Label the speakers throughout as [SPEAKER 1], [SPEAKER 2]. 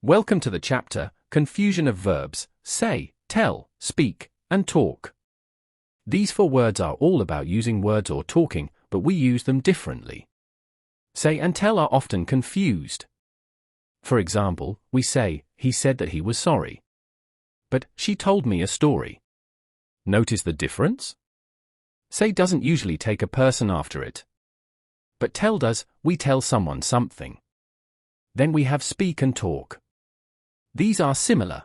[SPEAKER 1] Welcome to the chapter, Confusion of Verbs, say, tell, speak, and talk. These 4 words are all about using words or talking, but we use them differently. Say and tell are often confused. For example, we say, he said that he was sorry. But, she told me a story. Notice the difference? Say doesn't usually take a person after it. But tell does, we tell someone something. Then we have speak and talk. These are similar.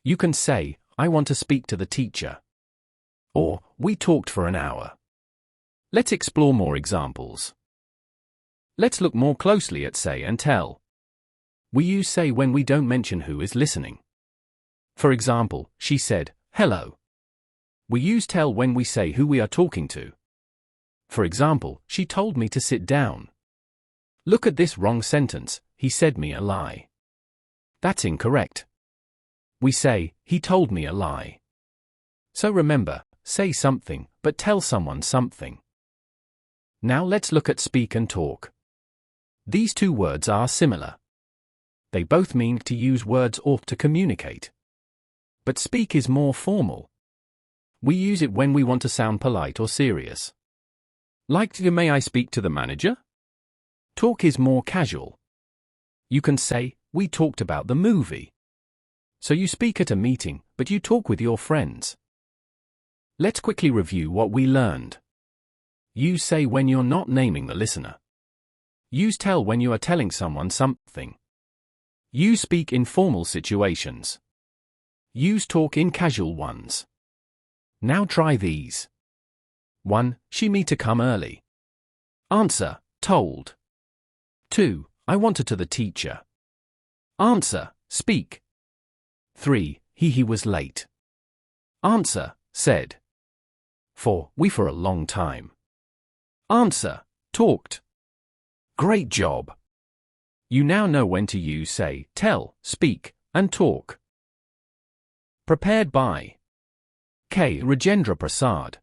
[SPEAKER 1] You can say, I want to speak to the teacher. Or, we talked for an hour. Let's explore more examples. Let's look more closely at say and tell. We use say when we don't mention who is listening. For example, she said, hello. We use tell when we say who we are talking to. For example, she told me to sit down. Look at this wrong sentence, he said me a lie. That's incorrect. We say, he told me a lie. So remember, say something, but tell someone something. Now let's look at speak and talk. These 2 words are similar. They both mean to use words or to communicate. But speak is more formal. We use it when we want to sound polite or serious. Like, may I speak to the manager? Talk is more casual. You can say, we talked about the movie. So you speak at a meeting, but you talk with your friends. Let's quickly review what we learned. Use say when you're not naming the listener. Use tell when you are telling someone something. Use speak in formal situations. Use talk in casual ones. Now try these. 1. She me to come early. Answer, told. 2. I wanted to the teacher. Answer, speak. 3. He was late. Answer, said. 4. We for a long time. Answer, talked. Great job. You now know when to use say, tell, speak, and talk. Prepared by K. Rajendra Prasad.